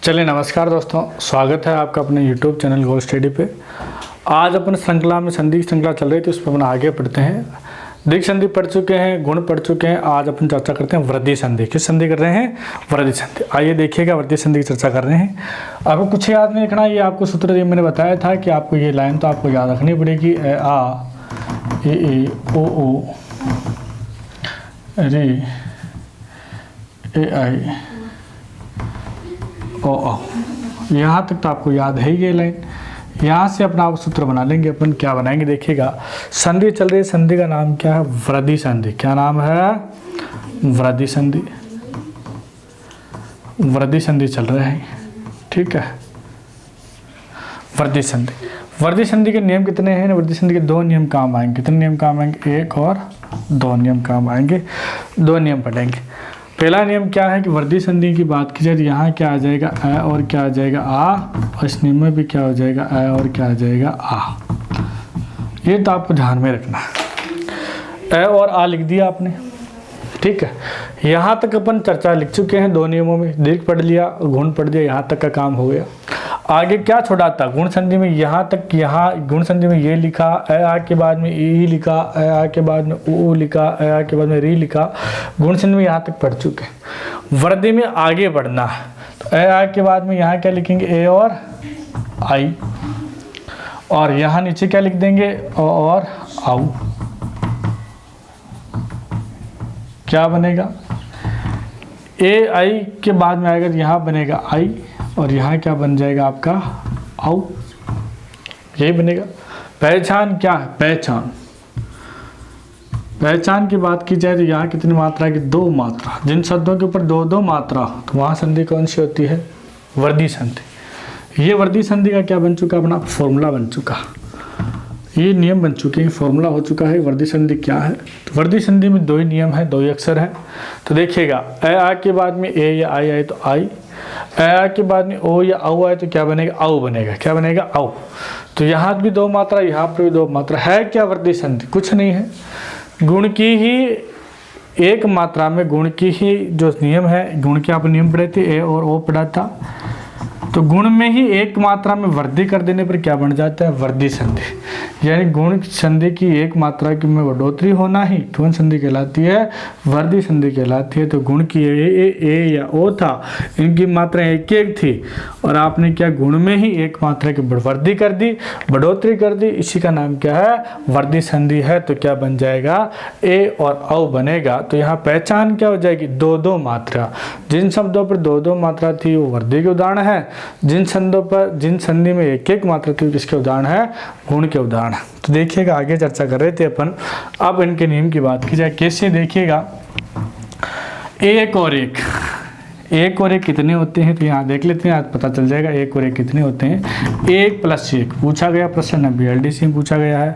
चलिए नमस्कार दोस्तों, स्वागत है आपका अपने YouTube चैनल गोल स्टडी पे। आज अपन श्रृंखला में संधि की श्रृंखला चल रही थी, उस पर अपन आगे पढ़ते हैं। दीर्घ संधि पढ़ चुके हैं, गुण पढ़ चुके हैं। आज अपन चर्चा करते हैं वृद्धि संधि। किस संधि कर रहे हैं? वृद्धि संधि। आइए देखिएगा, वृद्धि संधि की चर्चा कर रहे हैं। आपको कुछ याद नहीं रखना, ये आपको सूत्र ये मैंने बताया था कि आपको ये लाइन तो आपको याद रखनी पड़ेगी। ए आ ए ओ ओ रे ए आई ओ ओ, यहाँ तक तो आपको याद है ये लाइन। यहाँ से अपना आप सूत्र बना लेंगे। अपन क्या बनाएंगे देखिएगा। संधि चल रही है, संधि का नाम क्या है? वृद्धि संधि। क्या नाम है? वृद्धि संधि। वृद्धि संधि चल रहा है, ठीक है। वृद्धि संधि, वृद्धि संधि के नियम कितने हैं? वृद्धि संधि के दो नियम काम आएंगे। कितने नियम काम आएंगे? एक और दो नियम काम आएंगे। दो नियम पढ़ेंगे। पहला नियम क्या है कि वृद्धि संधि की बात की जाए तो यहाँ क्या आ जाएगा? अ और क्या आ जाएगा? आ। और इस नियम में भी क्या हो जाएगा? अ और क्या आ जाएगा? आ। ये तो आपको ध्यान में रखना है। अ और आ लिख दिया आपने, ठीक है। यहाँ तक अपन चर्चा लिख चुके हैं दो नियमों में। दीर्घ पढ़ लिया, गुण पढ़ लिया, यहाँ तक का काम हो गया। आगे क्या छोड़ा था? गुण संधि में यहाँ तक, यहाँ गुण संधि में ये लिखा, अ आ के बाद में ई लिखा, अ आ के बाद में ऊ लिखा, अ आ के बाद में री लिखा। गुण संधि में यहाँ तक पढ़ चुके हैं। वृद्धि में आगे बढ़ना है तो अ आ के बाद में यहाँ क्या लिखेंगे? ए और आई। और यहाँ नीचे क्या लिख देंगे? अ और आउ। क्या बनेगा? ए आई के बाद में आएगा तो यहाँ बनेगा आई, और यहाँ क्या बन जाएगा आपका? आउ। यही बनेगा। पहचान क्या है? पहचान, पहचान की बात की जाए तो यहाँ कितनी मात्रा की? दो मात्रा। जिन शब्दों के ऊपर दो दो मात्रा तो वहाँ संधि कौन सी होती है? वृद्धि संधि। ये वृद्धि संधि का क्या बन चुका? अपना फॉर्मूला बन चुका। ये नियम बन चुके हैं, फॉर्मूला हो चुका है। वृद्धि संधि क्या है? तो वृद्धि संधि में दो ही नियम है, दो ही अक्षर हैं। तो देखिएगा, अ आ के बाद में ए या आई आए तो आई, अ के बाद में ओ या औ आए तो क्या बनेगा? औ बनेगा। क्या बनेगा? औ। तो यहाँ भी दो मात्रा, यहाँ पर भी दो मात्रा। है क्या वृद्धि संधि? कुछ नहीं है। गुण की ही एक मात्रा में, गुण की ही जो नियम है, गुण के आप नियम पढ़े थे, ए और ओ पढ़ा था। तो गुण में ही एक मात्रा में वृद्धि कर देने पर क्या बन जाता है? वृद्धि संधि। यानी गुण संधि की एक मात्रा की में बढ़ोतरी होना ही कौन संधि कहलाती है? वृद्धि संधि कहलाती है। तो गुण की ए या ओ था, इनकी मात्रा एक एक थी, और आपने क्या गुण में ही एक मात्रा की वृद्धि कर दी, बढ़ोतरी कर दी। इसी का नाम क्या है? वृद्धि संधि है। तो क्या बन जाएगा? ए और औ बनेगा। तो यहाँ पहचान क्या हो जाएगी? दो दो मात्रा। जिन शब्दों पर दो दो मात्रा थी वो वृद्धि के उदाहरण है। जिन संधों पर, जिन संधि में एक एक मात्रा थी, किसके उदाहरण है? गुण के उदाहरण है। तो देखिएगा, आगे चर्चा कर रहे थे अपन। अब इनके नियम की बात की जाए, कैसे देखिएगा। एक और एक, एक और एक कितने होते हैं? तो यहाँ देख लेते हैं, आज पता चल जाएगा एक और एक कितने होते हैं। एक प्लस एक पूछा गया प्रश्न, BLDC में पूछा गया है,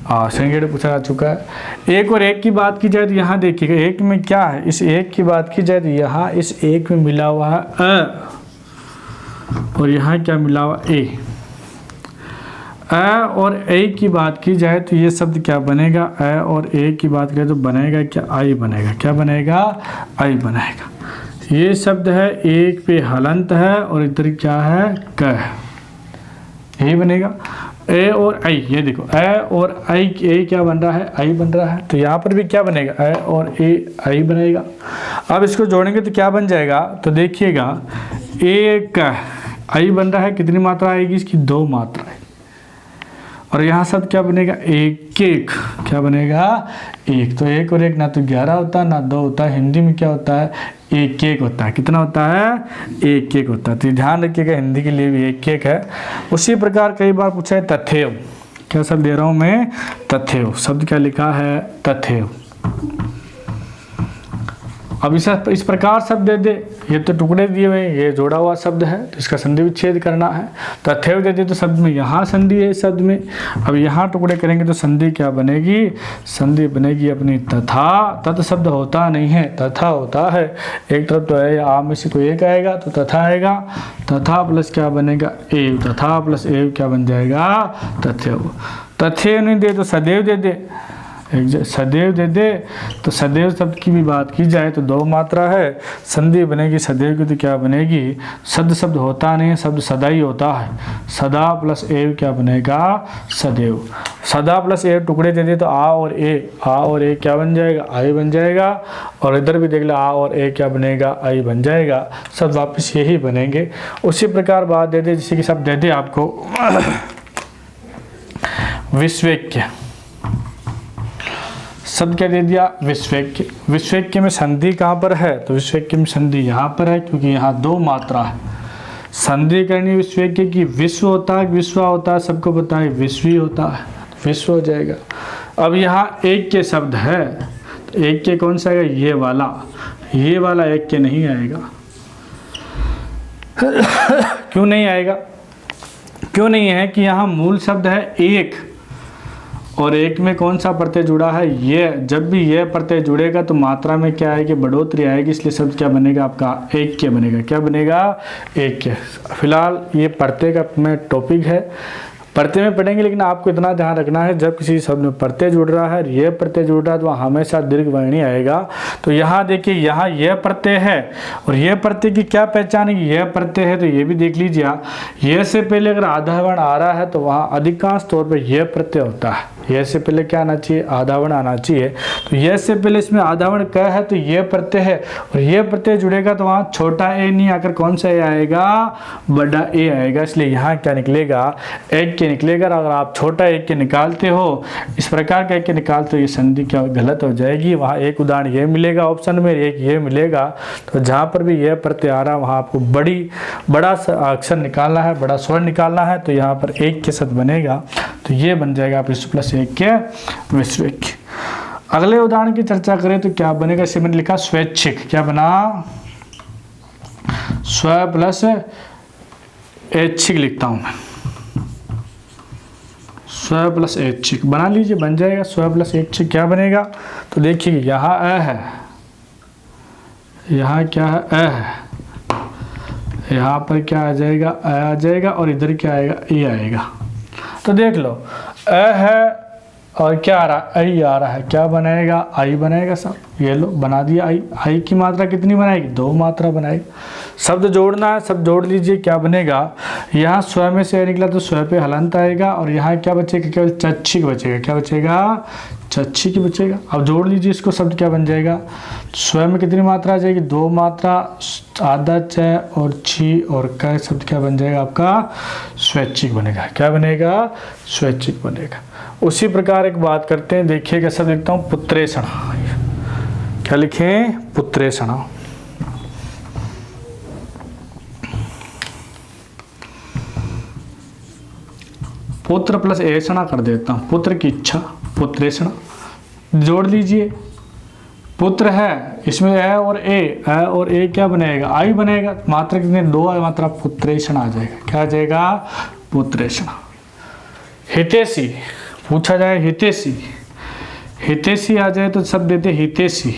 सेकंड ग्रेड पूछा जा चुका है। एक और एक की बात की जाए तो यहाँ देखिएगा, एक में क्या है? इस एक की बात की जाए तो यहाँ इस एक में मिला हुआ है अ, और यहाँ क्या मिला हुआ? ए। अ और ए की बात की जाए तो ये शब्द क्या बनेगा? अ और ए की बात करें तो बनेगा क्या? आई बनेगा। क्या बनेगा? आई बनेगा। ये शब्द है, एक पे हलंत है और इधर क्या है? क है। यही बनेगा। ए और आई, ये देखो, अ और आई, ए क्या बन रहा है? आई बन रहा है। तो यहाँ पर भी क्या बनेगा? अ और ए आई बनेगा। अब इसको जोड़ेंगे तो क्या बन जाएगा? तो देखिएगा, एक आई बन रहा है। कितनी मात्रा आएगी इसकी? दो मात्रा है। और यहाँ शब्द क्या बनेगा? एक एक। क्या बनेगा? एक। तो एक और एक ना तो 11 होता है ना 2 होता है। हिंदी में क्या होता है? एक एक होता है। कितना होता है? एक एक होता है। तो ध्यान रखिएगा, हिंदी के लिए भी एक एक है। उसी प्रकार कई बार पूछा है तथैव। क्या शब्द दे रहा हूँ मैं? तथैव। शब्द क्या लिखा है? तथैव। अब इस प्रकार शब्द दे दे, ये तो टुकड़े दिए हुए, ये जोड़ा हुआ शब्द है, तो इसका संधि विच्छेद करना है। तथैव दे दे तो शब्द में यहाँ संधि है इस शब्द में। अब यहाँ टुकड़े करेंगे तो संधि क्या बनेगी? संधि बनेगी अपनी तथा। तत् शब्द होता नहीं है, तथा होता है। एक तरफ तो है, आ में से कोई एक आएगा तो तथा आएगा। तथा प्लस क्या बनेगा? एव। तथा प्लस एव क्या बन जाएगा? तथैव। तथैव नहीं दे तो सदैव दे दे। सदैव दे दे तो सदैव शब्द की भी बात की जाए तो दो मात्रा है, संधि बनेगी सदैव की तो क्या बनेगी, सद शब्द होता नहीं है, शब्द सदा ही होता है, सदा प्लस एव क्या बनेगा, सदैव। सदा प्लस एव टुकड़े दे दे तो आ और ए क्या बन जाएगा, आई बन जाएगा। और इधर भी देख लो आ और ए क्या बनेगा, आई बन जाएगा। सब वापस यही बनेंगे। उसी प्रकार बात दे दे जैसे कि सब दे दे आपको विश्वैक्य, शब्द क्या दे दिया, विश्वैक्य। विश्वैक्य में संधि कहाँ पर है, तो विश्वैक्य में संधि यहाँ पर है, क्योंकि यहाँ दो मात्रा है। संधि करनी विश्वैक्य की, विश्व होता है विश्वा होता है, सबको पता है विश्वी होता है, विश्व हो जाएगा। अब यहाँ एक के शब्द है तो एक के कौन सा आएगा, ये वाला एक के नहीं आएगा। क्यों नहीं आएगा, क्यों नहीं है कि यहाँ मूल शब्द है एक, और एक में कौन सा प्रत्यय जुड़ा है, ये। जब भी ये प्रत्यय जुड़ेगा तो मात्रा में क्या आएगी, बढ़ोतरी आएगी, इसलिए शब्द क्या बनेगा आपका, एक के बनेगा। क्या बनेगा, एक के। फिलहाल ये प्रत्यय का में टॉपिक है, प्रत्यय में पढ़ेंगे, लेकिन आपको इतना ध्यान रखना है जब किसी शब्द में प्रत्यय जुड़ रहा है, ये प्रत्यय जुड़ रहा है, तो वहाँ हमेशा दीर्घ वर्णी आएगा। तो यहाँ देखिए, यहाँ यह प्रत्यय है और यह प्रत्यय की क्या पहचान है, यह प्रत्यय है, तो ये भी देख लीजिए। यह से पहले अगर आधा वर्ण आ रहा है तो वहाँ अधिकांश तौर पर यह प्रत्यय होता है। यह से पहले क्या आना चाहिए, आधा वर्ण आना चाहिए। तो यह से पहले इसमें आधा वर्ण क है तो यह प्रत्यय है, और यह प्रत्यय जुड़ेगा तो वहाँ छोटा ए नहीं आकर कौन सा ए आएगा, बड़ा ए आएगा। इसलिए यहाँ क्या निकलेगा, एक के निकलेगा। अगर आप छोटा एक के निकालते हो, इस प्रकार का एक के निकालते हो, ये संधि क्या गलत हो जाएगी। वहाँ एक उदाहरण ये मिलेगा ऑप्शन में, एक ये मिलेगा। तो जहाँ पर भी यह प्रत्यय आ रहा है वहाँ आपको बड़ा अक्षर निकालना है, बड़ा स्वर निकालना है। तो यहाँ पर एक के साथ बनेगा, तो ये बन जाएगा विश्व प्लस एक के विश्वैक्य। अगले उदाहरण की चर्चा करें तो क्या बनेगा, इसे मैंने लिखा स्वैच्छिक। क्या बना, स्व प्लस ऐच्छिक लिखता हूं मैं, स्व प्लस ऐच्छिक बना लीजिए, बन जाएगा स्व प्लस ऐच्छिक। क्या बनेगा, तो देखिए यहाँ अ है, यहाँ क्या है, अ है, यहाँ पर क्या आ जाएगा, अ आ जाएगा, और इधर क्या आएगा, ए आएगा। तो देख लो अ है और क्या आ रहा है, आई आ रहा है, क्या बनाएगा, आई बनाएगा। सब ये लो बना दिया आई। आई की मात्रा कितनी बनाएगी, दो मात्रा बनाएगी। शब्द जोड़ना है, सब जोड़ लीजिए। क्या बनेगा, यहाँ स्व में से निकला तो स्व पे हलंत आएगा, और यहाँ क्या बचेगा, केवल चच्छिक बचेगा। क्या बचेगा, चच्छिक बचेगा। अब जोड़ लीजिए इसको, शब्द क्या बन जाएगा, स्व में कितनी मात्रा आ जाएगी, दो मात्रा, आधा च और छी और क, शब्द क्या बन जाएगा आपका, स्वैच्छिक बनेगा। क्या बनेगा, स्वैच्छिक बनेगा। उसी प्रकार एक बात करते हैं, देखिएगा सब लिखता हूँ, पुत्रेषण। क्या लिखें, पुत्रेषण। पुत्र प्लस ऐषणा कर देता हूँ, पुत्र की इच्छा, पुत्रेषण। जोड़ लीजिए, पुत्र है, इसमें ए और ए क्या बनेगा, आई बनेगा। मात्रा कितने, दो मात्रा, पुत्रेषण आ जाएगा। क्या आ जाएगा, पुत्रेषण। हितैषी पूछा जाए, हितैषी, हितैषी आ जाए तो सब देते हितैषी,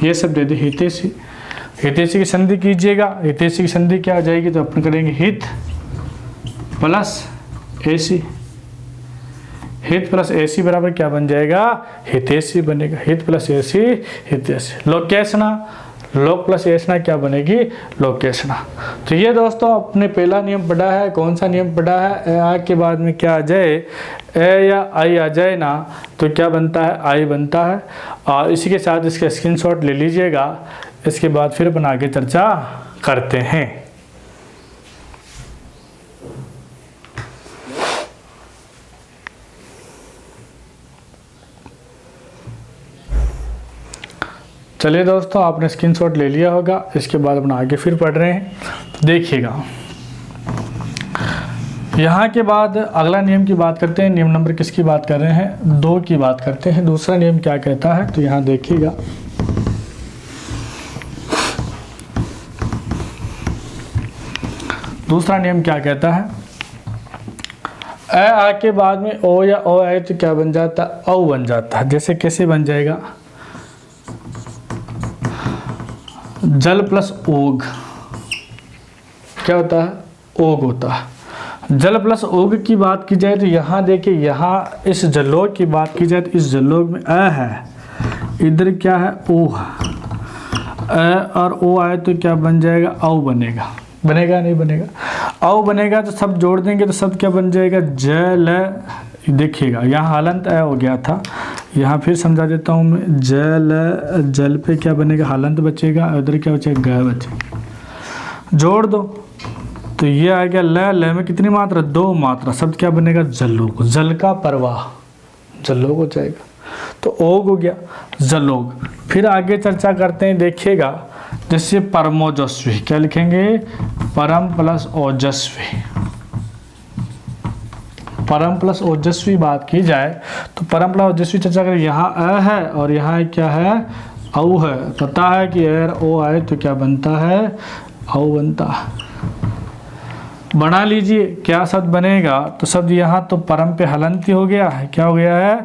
ये सब देते हितैषी। हितैषी की संधि कीजिएगा, हितैषी की संधि क्या आ जाएगी, तो अपन करेंगे हित प्लस ऐसी, हित प्लस ऐसी बराबर क्या बन जाएगा, हितैषी बनेगा। हित प्लस ऐसी, हितैषी। लोकेशना, लोक प्लस ऐसना क्या बनेगी, लोकेशना। तो ये दोस्तों अपने पहला नियम पढ़ा है। कौन सा नियम पढ़ा है, आ के बाद में क्या आ जाए, ए या आई आ जाए ना, तो क्या बनता है, आई बनता है। और इसी के साथ इसका स्क्रीनशॉट ले लीजिएगा। इसके बाद फिर अपन आगे चर्चा करते हैं। चलिए दोस्तों, आपने स्क्रीनशॉट ले लिया होगा। इसके बाद अपन आगे फिर पढ़ रहे हैं, देखिएगा। यहाँ के बाद अगला नियम की बात करते हैं। नियम नंबर किसकी बात कर रहे हैं, 2 की बात करते हैं। दूसरा नियम क्या कहता है, तो यहाँ देखिएगा, दूसरा नियम क्या कहता है, अ आ के बाद में ओ या ओ आए तो क्या बन जाता है, औ बन जाता है। जैसे कैसे बन जाएगा, जल प्लस ओग क्या होता है, ओग होता है। जल प्लस ओग की बात की जाए तो यहाँ देखिए, यहाँ इस जलोग की बात की जाए तो इस जलोग में अ है, इधर क्या है ओ है, अ और ओ आए तो क्या बन जाएगा, औ बनेगा। बनेगा नहीं बनेगा, औ बनेगा तो सब जोड़ देंगे तो सब क्या बन जाएगा, जल। देखिएगा यहाँ हलंत अ हो गया था, यहाँ फिर समझा देता हूँ मैं, जल, जल पे क्या बनेगा, हलंत बचेगा, उधर क्या बचेगा, ग बचेगा। जोड़ दो तो ये आ गया ल, ल में कितनी मात्रा, 2 मात्रा, शब्द क्या बनेगा, जलोग। जल का प्रवाह जलोग हो जाएगा, तो ओग हो गया, जलोग। फिर आगे चर्चा करते हैं, देखिएगा जैसे परमोजस्वी, क्या लिखेंगे, परम प्लस ओजस्वी। परम प्लस ओजस्वी बात की जाए तो परम प्लस ओजस्वी चर्चा करें, यहाँ अ है और यहाँ क्या है, औ है। पता है कि अगर ओ आए तो क्या बनता है, औ बनता है। बना लीजिए क्या शब्द बनेगा, तो शब्द यहाँ तो परम पे हलंत ही हो गया है, क्या हो गया है,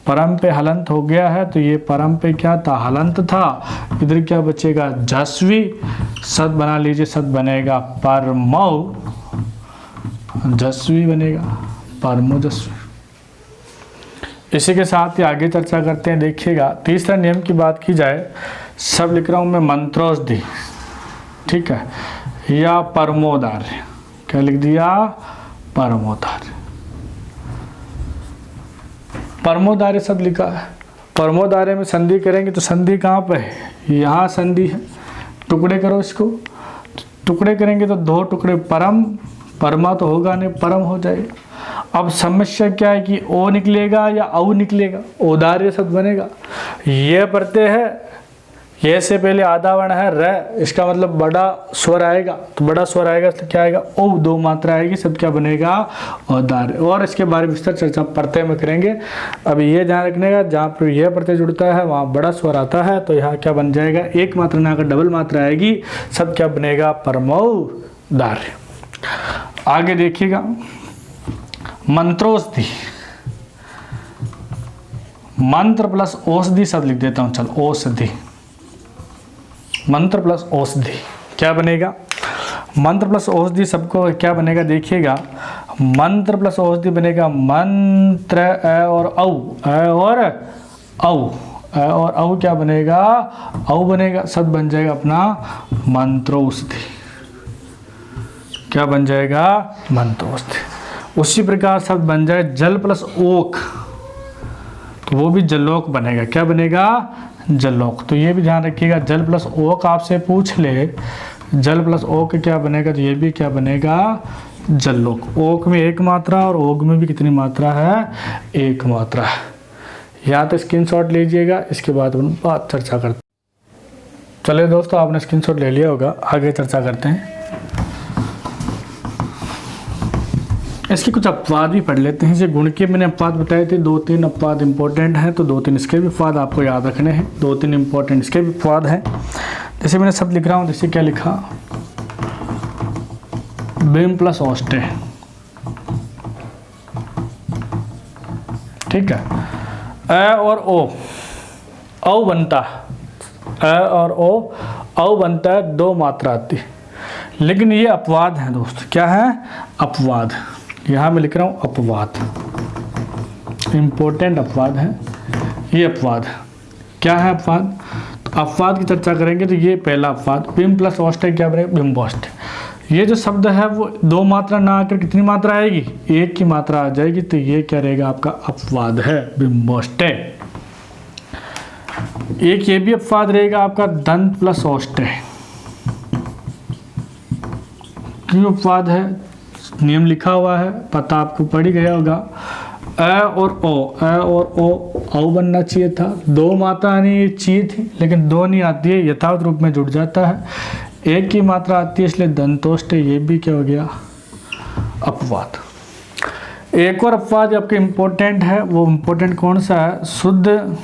परम पे हलंत हो गया है, तो ये परम पे क्या था, हलंत था, इधर क्या बचेगा, जस्वी। शब्द बना लीजिए, शब्द बनेगा परमो जस्वी बनेगा, परमोजस्वी। इसी के साथ ही आगे चर्चा करते हैं, देखिएगा तीसरा नियम की बात की जाए, सब लिख रहा हूँ मैं मंत्रोषधि, ठीक है, या परमोदार्य। क्या लिख दिया, परमोदार्य। परमोदार्य शब्द लिखा है, परमोदार्य में संधि करेंगे तो संधि कहाँ पे है, यहाँ संधि है। टुकड़े करो इसको, टुकड़े करेंगे तो 2 टुकड़े, परम, परमा तो होगा नहीं, परम हो जाएगा। अब समस्या क्या है कि ओ निकलेगा या औ निकलेगा, ओदार्य शब्द बनेगा। ये प्रत्यय है, ये से पहले आधा वर्ण है र, इसका मतलब बड़ा स्वर आएगा, तो बड़ा स्वर आएगा तो क्या आएगा, ओ, 2 मात्रा आएगी, शब्द क्या बनेगा, औदार्य। और इसके बारे में विस्तार चर्चा प्रत्यय में करेंगे। अब ये ध्यान रखने का, जहाँ पर यह प्रत्यय जुड़ता है वहाँ बड़ा स्वर आता है, तो यहाँ क्या बन जाएगा, 1 मात्रा ना आकर डबल मात्रा आएगी, शब्द क्या बनेगा, परमोदार्य। आगे देखिएगा मंत्रोषधि, मंत्र प्लस औषधि शब्द लिख देता हूँ, चल औषधि, मंत्र प्लस औषधि क्या बनेगा, मंत्र प्लस औषधि सबको क्या बनेगा, देखिएगा मंत्र प्लस औषधि बनेगा मंत्र, अ और औ, अ और औ, अ और औ क्या बनेगा, औ बनेगा, शब्द बन जाएगा अपना मंत्रोषधि। क्या बन जाएगा, मंत्रोषधि। उसी प्रकार शब्द बन जाए जल प्लस ओक, तो वो भी जलोक बनेगा। क्या बनेगा, जलोक। तो ये भी ध्यान रखिएगा, जल प्लस ओक आपसे पूछ ले, जल प्लस ओक क्या बनेगा, तो ये भी क्या बनेगा, जलोक। ओक में 1 मात्रा और ओग में भी कितनी मात्रा है, 1 मात्रा है। यहाँ तक स्क्रीनशॉट लीजिएगा, इसके बाद हम बात चर्चा करते हैं। चलिए दोस्तों, आपने स्क्रीनशॉट ले लिया होगा, आगे चर्चा करते हैं। इसके कुछ अपवाद भी पढ़ लेते हैं। जैसे गुण के मैंने अपवाद बताए थे, 2-3 अपवाद इंपॉर्टेंट हैं, तो 2-3 इसके भी अपवाद आपको याद रखने हैं, 2-3 इंपॉर्टेंट इसके भी अपवाद हैं। जैसे मैंने शब्द लिख रहा हूँ, जैसे क्या लिखा, बिम प्लस औष्टे, ठीक है, अ और ओ, औ बनता है, अ और ओ, औ बनता है, 2 मात्रा आती है, लेकिन ये अपवाद है दोस्त। क्या है, अपवाद। यहाँ मैं लिख रहा हूँ अपवाद, इंपॉर्टेंट अपवाद है, ये अपवाद है। क्या है अपवाद, तो अपवाद की चर्चा करेंगे तो ये पहला अपवाद, बिम प्लस औष्टे क्या बनेगा, बिम्बौष्टे। ये जो शब्द है वो 2 मात्रा ना आकर कितनी मात्रा आएगी, 1 की मात्रा आ जाएगी, तो ये क्या रहेगा, आपका अपवाद है, बिम्बौष्टे। एक ये भी अपवाद रहेगा आपका, दंत प्लस औष्टे। क्यों अपवाद है, नियम लिखा हुआ है, पता आपको पढ़ ही गया होगा, अ और ओ, अ और ओ, औ बनना चाहिए था, 2 मात्रा आनी चाहिए थी, लेकिन 2 नहीं आती है, यथावत रूप में जुड़ जाता है, 1 की मात्रा आती है, इसलिए दंतोष्ट, ये भी क्या हो गया, अपवाद। एक और अपवाद आपके इम्पोर्टेंट है, वो इम्पोर्टेंट कौन सा है, शुद्ध,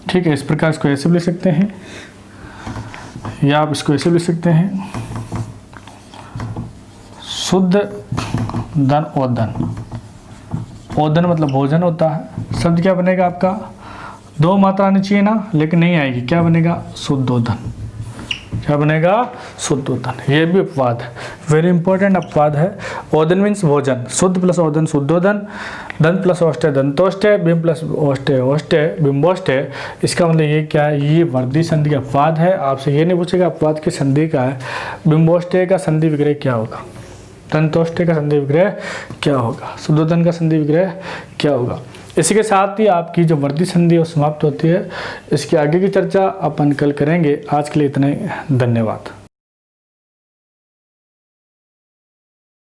ठीक है, इस प्रकार इसको ऐसे भी लिख सकते हैं, या आप इसको ऐसे भी लिख सकते हैं, शुद्ध धन ओदन। ओदन मतलब भोजन होता है। शब्द क्या बनेगा आपका, 2 मात्रा आनी चाहिए ना, लेकिन नहीं आएगी, क्या बनेगा, शुद्धोदन। क्या बनेगा? शुद्धोदन। ये भी अपवाद है, वेरी इंपॉर्टेंट अपवाद है। ओदन मीन्स भोजन, शुद्ध प्लस ओदन शुद्धोदन, दंत प्लस ओष्ठे दंतोष्ठे, बिंब प्लस ओष्ठे ओष्ठे बिंबोष्ठे। इसका मतलब ये क्या है? ये वर्दी संधि का अपवाद है। आपसे ये नहीं पूछेगा अपवाद की संधि का है, बिंबोष्ठे का संधि विग्रह क्या होगा, दंतोष्ठे का संधि विग्रह क्या होगा, शुद्धोदन का संधि विग्रह क्या होगा। इसी के साथ ही आपकी जो वर्दी संधि वो समाप्त होती है। इसकी आगे की चर्चा अपन कल करेंगे। आज के लिए इतना ही, धन्यवाद।